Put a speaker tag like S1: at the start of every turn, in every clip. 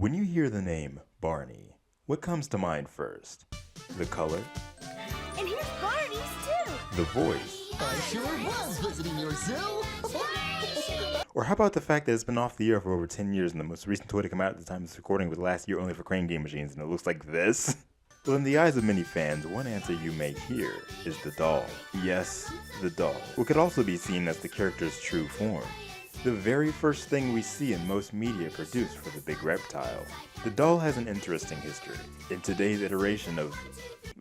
S1: When you hear the name Barney, what comes to mind first? The color?
S2: And here's Barney's too!
S1: The voice?
S3: I sure was visiting your zoo!
S1: Or how about the fact that it's been off the air for over 10 years and the most recent toy to come out at the time of this recording was last year only for crane game machines and it looks like this? Well, in the eyes of many fans, one answer you may hear is the doll. Yes, the doll. What could also be seen as the character's true form. The very first thing we see in most media produced for the big reptile. The doll has an interesting history. In today's iteration of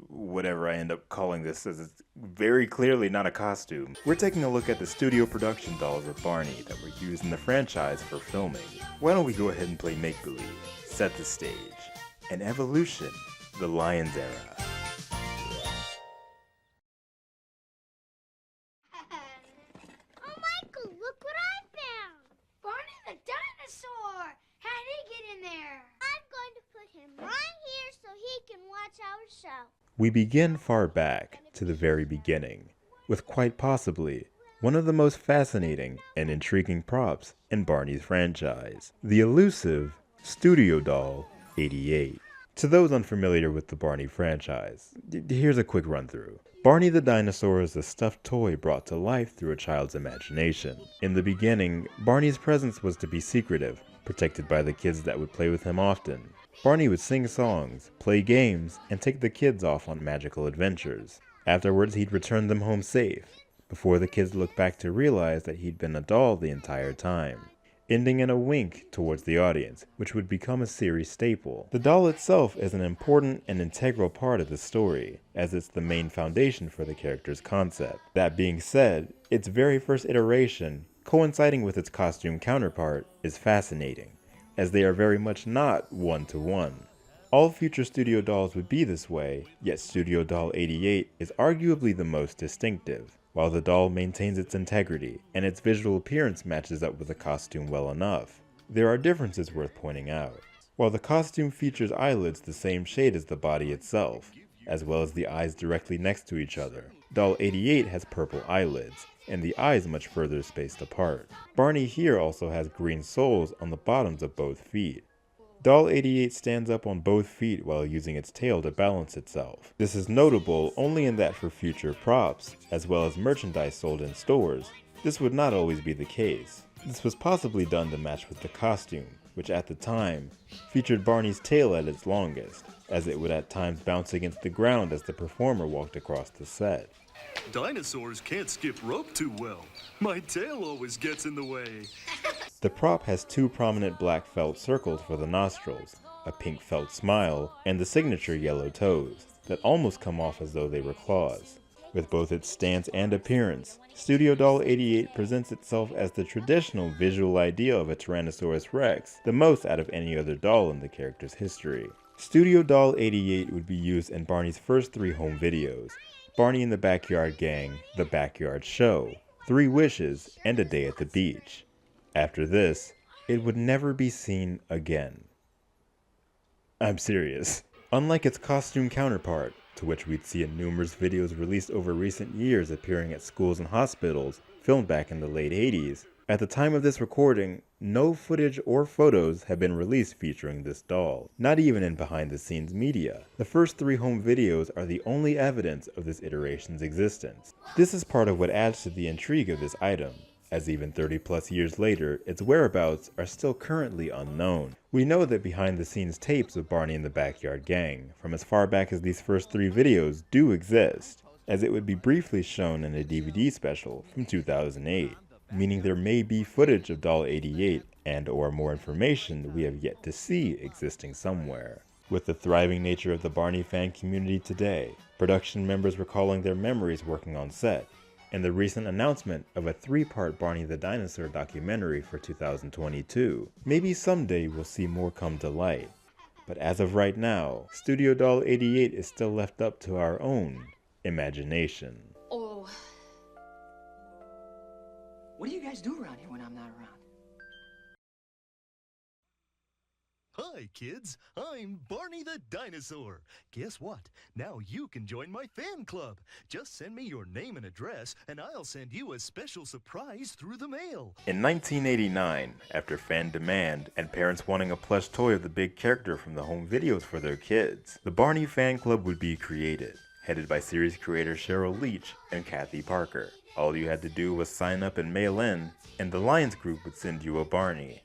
S1: whatever I end up calling this, as it's very clearly not a costume, we're taking a look at the studio production dolls of Barney that were used in the franchise for filming. Why don't we go ahead and play make-believe, set the stage, an evolution, the Lyons era.
S2: Oh, Michael, look what I found! Barney the dinosaur! How'd he get in there? I'm going to put him right here so he can watch our show.
S1: We begin far back, to the very beginning, with quite possibly one of the most fascinating and intriguing props in Barney's franchise, the elusive Studio Doll 88. To those unfamiliar with the Barney franchise, here's a quick run-through. Barney the dinosaur is a stuffed toy brought to life through a child's imagination. In the beginning, Barney's presence was to be secretive, protected by the kids that would play with him often. Barney would sing songs, play games, and take the kids off on magical adventures. Afterwards, he'd return them home safe, before the kids looked back to realize that he'd been a doll the entire time, ending in a wink towards the audience, which would become a series staple. The doll itself is an important and integral part of the story, as it's the main foundation for the character's concept. That being said, its very first iteration, coinciding with its costume counterpart, is fascinating, as they are very much not one-to-one. All future Studio Dolls would be this way, yet Studio Doll 88 is arguably the most distinctive. While the doll maintains its integrity, and its visual appearance matches up with the costume well enough, there are differences worth pointing out. While the costume features eyelids the same shade as the body itself, as well as the eyes directly next to each other, Doll 88 has purple eyelids, and the eyes much further spaced apart. Barney here also has green soles on the bottoms of both feet. Doll 88 stands up on both feet while using its tail to balance itself. This is notable only in that for future props, as well as merchandise sold in stores, this would not always be the case. This was possibly done to match with the costume, which at the time featured Barney's tail at its longest, as it would at times bounce against the ground as the performer walked across the set.
S4: Dinosaurs can't skip rope too well. My tail always gets in the way.
S1: The prop has two prominent black felt circles for the nostrils, a pink felt smile, and the signature yellow toes that almost come off as though they were claws. With both its stance and appearance, Studio Doll 88 presents itself as the traditional visual idea of a Tyrannosaurus Rex, the most out of any other doll in the character's history. Studio Doll 88 would be used in Barney's first 3 home videos: Barney and the Backyard Gang, The Backyard Show, 3 Wishes, and A Day at the Beach. After this, it would never be seen again. I'm serious. Unlike its costume counterpart, to which we'd see in numerous videos released over recent years appearing at schools and hospitals, filmed back in the late 80s, at the time of this recording, no footage or photos have been released featuring this doll, not even in behind-the-scenes media. The first 3 home videos are the only evidence of this iteration's existence. This is part of what adds to the intrigue of this item, as even 30 plus years later, its whereabouts are still currently unknown. We know that behind-the-scenes tapes of Barney and the Backyard Gang, from as far back as these first 3 videos, do exist, as it would be briefly shown in a DVD special from 2008. Meaning there may be footage of Doll 88 and or more information that we have yet to see existing somewhere. With the thriving nature of the Barney fan community today, production members recalling their memories working on set, and the recent announcement of a 3-part Barney the Dinosaur documentary for 2022, maybe someday we'll see more come to light. But as of right now, Studio Doll 88 is still left up to our own imagination.
S5: Oh. What do you guys do around here when I'm not around?
S4: Hi, kids. I'm Barney the Dinosaur. Guess what? Now you can join my fan club. Just send me your name and address, and I'll send you a special surprise through the mail.
S1: In 1989, after fan demand and parents wanting a plush toy of the big character from the home videos for their kids, the Barney fan club would be created, headed by series creator Cheryl Leach and Kathy Parker. All you had to do was sign up and mail in, and the Lyons group would send you a Barney.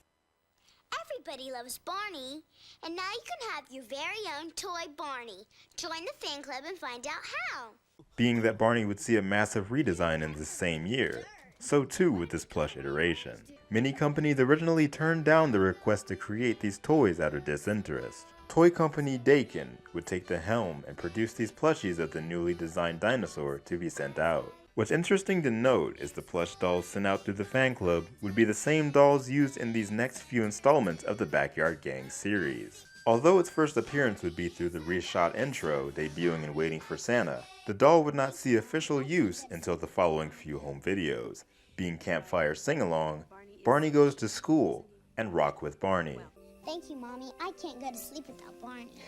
S2: Everybody loves Barney, and now you can have your very own toy Barney. Join the fan club and find out how.
S1: Being that Barney would see a massive redesign in this same year, so too with this plush iteration. Many companies originally turned down the request to create these toys out of disinterest. Toy company Dakin would take the helm and produce these plushies of the newly designed dinosaur to be sent out. What's interesting to note is the plush dolls sent out through the fan club would be the same dolls used in these next few installments of the Backyard Gang series. Although its first appearance would be through the reshot intro debuting in Waiting for Santa, the doll would not see official use until the following few home videos, being Campfire Sing-Along, Barney Goes to School, and Rock with Barney.
S2: Thank you, Mommy. I can't go to sleep without Barney.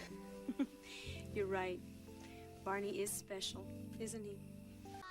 S5: You're right. Barney is special, isn't he?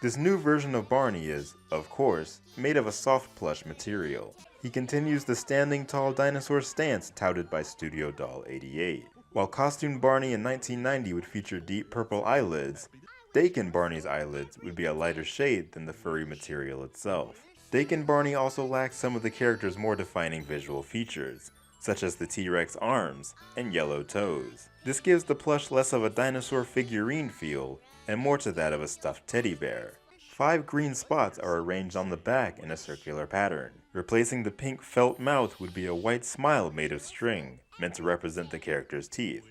S1: This new version of Barney is, of course, made of a soft plush material. He continues the standing tall dinosaur stance touted by Studio Doll 88. While costumed Barney in 1990 would feature deep purple eyelids, Dakin Barney's eyelids would be a lighter shade than the furry material itself. Dakin Barney also lacks some of the character's more defining visual features, such as the T-Rex arms and yellow toes. This gives the plush less of a dinosaur figurine feel and more to that of a stuffed teddy bear. 5 green spots are arranged on the back in a circular pattern. Replacing the pink felt mouth would be a white smile made of string, meant to represent the character's teeth.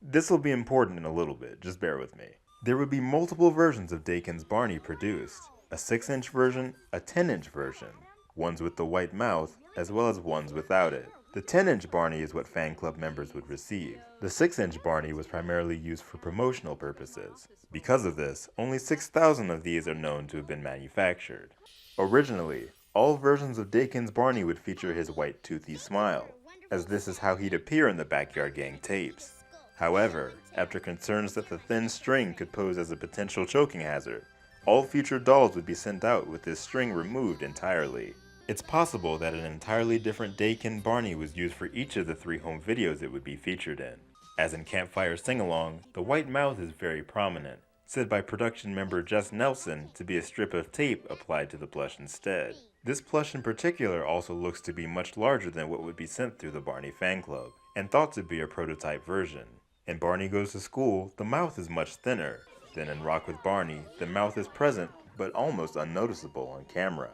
S1: This will be important in a little bit, just bear with me. There would be multiple versions of Dakin's Barney produced, a 6-inch version, a 10-inch version, ones with the white mouth, as well as ones without it. The 10-inch Barney is what fan club members would receive. The 6-inch Barney was primarily used for promotional purposes. Because of this, only 6,000 of these are known to have been manufactured. Originally, all versions of Dakin's Barney would feature his white toothy smile, as this is how he'd appear in the Backyard Gang tapes. However, after concerns that the thin string could pose as a potential choking hazard, all future dolls would be sent out with this string removed entirely. It's possible that an entirely different Dakin Barney was used for each of the 3 home videos it would be featured in. As in Campfire Sing-Along, the white mouth is very prominent, said by production member Jess Nelson to be a strip of tape applied to the plush instead. This plush in particular also looks to be much larger than what would be sent through the Barney fan club, and thought to be a prototype version. In Barney Goes to School, the mouth is much thinner. Then in Rock with Barney, the mouth is present, but almost unnoticeable on camera.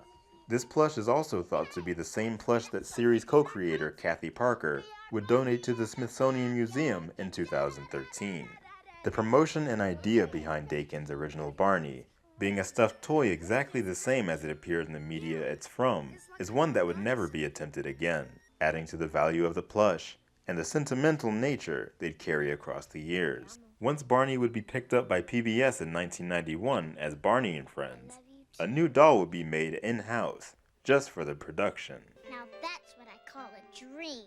S1: This plush is also thought to be the same plush that series co-creator Kathy Parker would donate to the Smithsonian Museum in 2013. The promotion and idea behind Dakin's original Barney, being a stuffed toy exactly the same as it appears in the media it's from, is one that would never be attempted again, adding to the value of the plush and the sentimental nature they'd carry across the years. Once Barney would be picked up by PBS in 1991 as Barney and Friends, a new doll would be made in-house, just for the production.
S2: Now that's what I call a dream.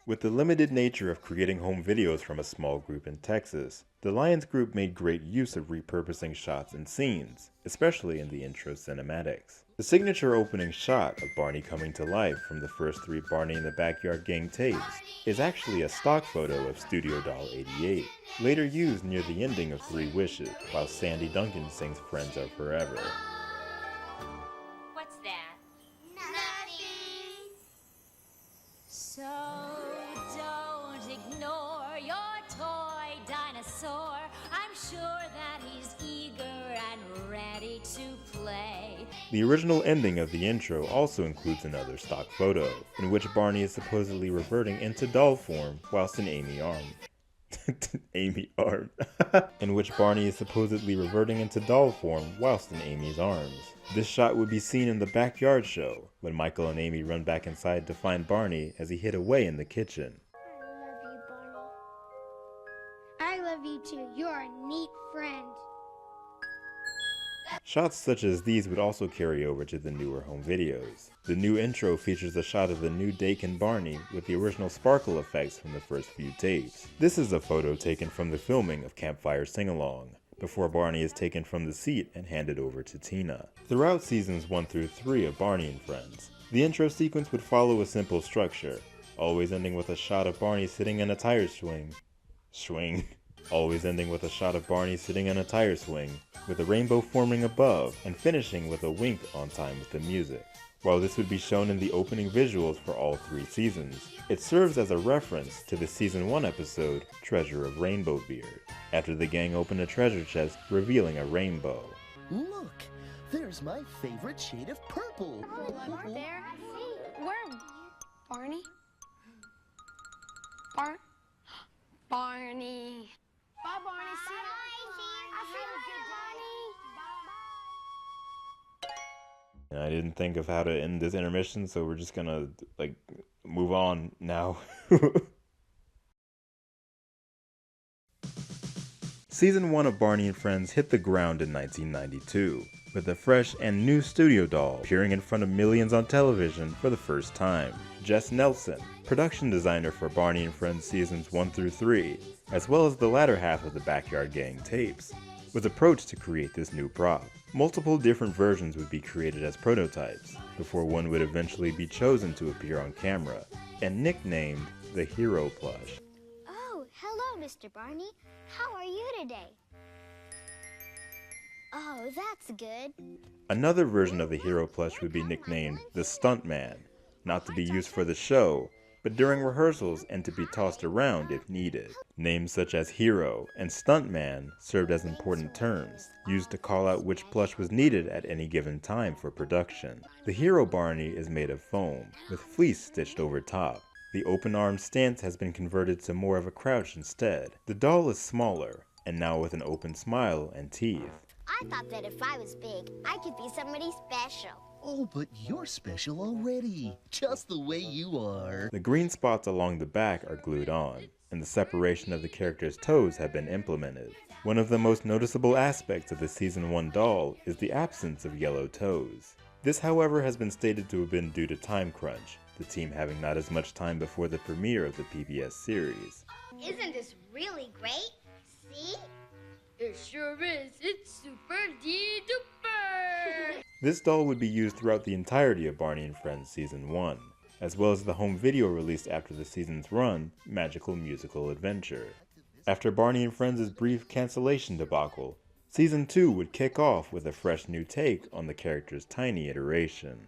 S1: With the limited nature of creating home videos from a small group in Texas, the Lyons group made great use of repurposing shots and scenes, especially in the intro cinematics. The signature opening shot of Barney coming to life from the first 3 Barney in the Backyard Gang tapes is actually a stock photo of Studio Doll 88, later used near the ending of 3 Wishes, while Sandy Duncan sings Friends Are Forever.
S6: What's that?
S2: Nothing.
S6: So don't ignore your toy dinosaur. I'm sure that he's eager and ready to play.
S1: The original ending of the intro also includes another stock photo, in which Barney is supposedly reverting into doll form whilst in Amy arms. Amy arm, in which Barney is supposedly reverting into doll form whilst in Amy's arms. This shot would be seen in the backyard show, when Michael and Amy run back inside to find Barney as he hid away in the kitchen.
S2: I love you, too. You're a neat friend.
S1: Shots such as these would also carry over to the newer home videos. The new intro features a shot of the new Dakin Barney with the original sparkle effects from the first few tapes. This is a photo taken from the filming of Campfire Sing-Along, before Barney is taken from the seat and handed over to Tina. Throughout seasons 1 through 3 of Barney and Friends, the intro sequence would follow a simple structure, always ending with a shot of Barney sitting in a tire swing. Always ending with a shot of Barney sitting in a tire swing, with a rainbow forming above, and finishing with a wink on time with the music. While this would be shown in the opening visuals for all 3 seasons, it serves as a reference to the season 1 episode, Treasure of Rainbow Beard, after the gang opened a treasure chest revealing a rainbow.
S3: Look, there's my favorite shade of purple.
S5: There. Where? Barney? Barney. Bye, Barney. See you.
S1: And I didn't think of how to end this intermission, so we're just gonna, move on now. Season 1 of Barney and Friends hit the ground in 1992, with a fresh and new studio doll appearing in front of millions on television for the first time. Jess Nelson, production designer for Barney and Friends seasons 1 through 3, as well as the latter half of the Backyard Gang tapes, was approached to create this new prop. Multiple different versions would be created as prototypes, before one would eventually be chosen to appear on camera, and nicknamed the Hero Plush.
S2: Oh, hello, Mr. Barney. How are you today? Oh, that's good.
S1: Another version of the Hero Plush would be nicknamed the Stuntman, not to be used for the show, but during rehearsals and to be tossed around if needed. Names such as Hero and Stuntman served as important terms, used to call out which plush was needed at any given time for production. The Hero Barney is made of foam, with fleece stitched over top. The open-arm stance has been converted to more of a crouch instead. The doll is smaller, and now with an open smile and teeth.
S2: I thought that if I was big, I could be somebody special.
S3: Oh, but you're special already, just the way you are.
S1: The green spots along the back are glued on, and the separation of the character's toes have been implemented. One of the most noticeable aspects of the Season 1 doll is the absence of yellow toes. This, however, has been stated to have been due to time crunch, the team having not as much time before the premiere of the PBS series.
S2: Isn't this really great? See? It sure is. It's super duper.
S1: This doll would be used throughout the entirety of Barney and Friends Season 1, as well as the home video released after the season's run, Magical Musical Adventure. After Barney and Friends' brief cancellation debacle, Season 2 would kick off with a fresh new take on the character's tiny iteration.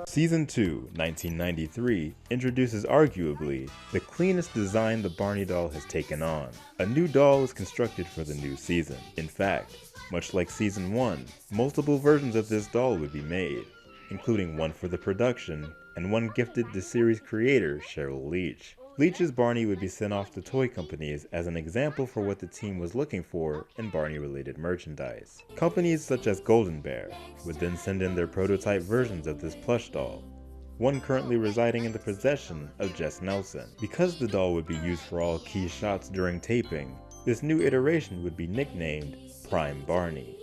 S1: Season 2, 1993, introduces arguably the cleanest design the Barney doll has taken on. A new doll is constructed for the new season. In fact, much like Season 1, multiple versions of this doll would be made, including one for the production and one gifted to series creator Cheryl Leach. Leach's Barney would be sent off to toy companies as an example for what the team was looking for in Barney-related merchandise. Companies such as Golden Bear would then send in their prototype versions of this plush doll, one currently residing in the possession of Jess Nelson. Because the doll would be used for all key shots during taping, this new iteration would be nicknamed Prime Barney.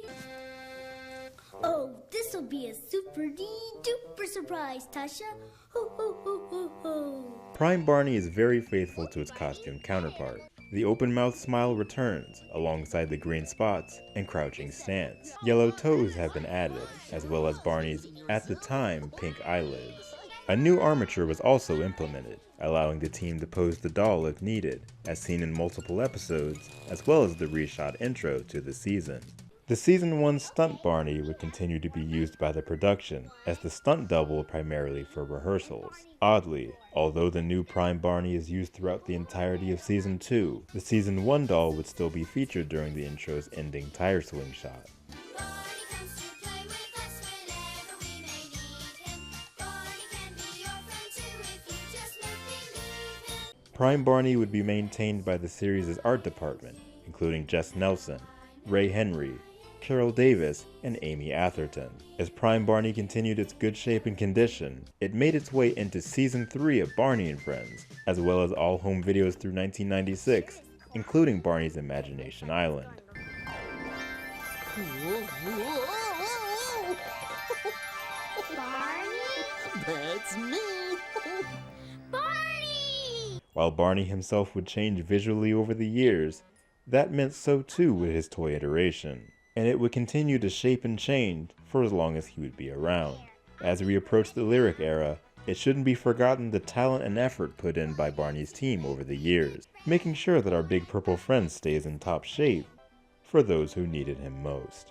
S2: Oh, this'll be a super-duper surprise, Tasha. Ho, ho, ho, ho, ho.
S1: Prime Barney is very faithful to its costume counterpart. The open-mouthed smile returns, alongside the green spots and crouching stance. Yellow toes have been added, as well as Barney's, at the time, pink eyelids. A new armature was also implemented, allowing the team to pose the doll if needed, as seen in multiple episodes, as well as the reshot intro to the season. The Season 1 stunt Barney would continue to be used by the production as the stunt double primarily for rehearsals. Oddly, although the new Prime Barney is used throughout the entirety of Season 2, the Season 1 doll would still be featured during the intro's ending tire swing shot. Prime Barney would be maintained by the series' art department, including Jess Nelson, Ray Henry, Carol Davis, and Amy Atherton. As Prime Barney continued its good shape and condition, it made its way into Season 3 of Barney and Friends, as well as all home videos through 1996, including Barney's Imagination Island.
S2: Barney?
S3: That's me!
S2: Barney!
S1: While Barney himself would change visually over the years, that meant so too with his toy iteration, and it would continue to shape and change for as long as he would be around. As we approach the lyric era, it shouldn't be forgotten the talent and effort put in by Barney's team over the years, making sure that our big purple friend stays in top shape for those who needed him most.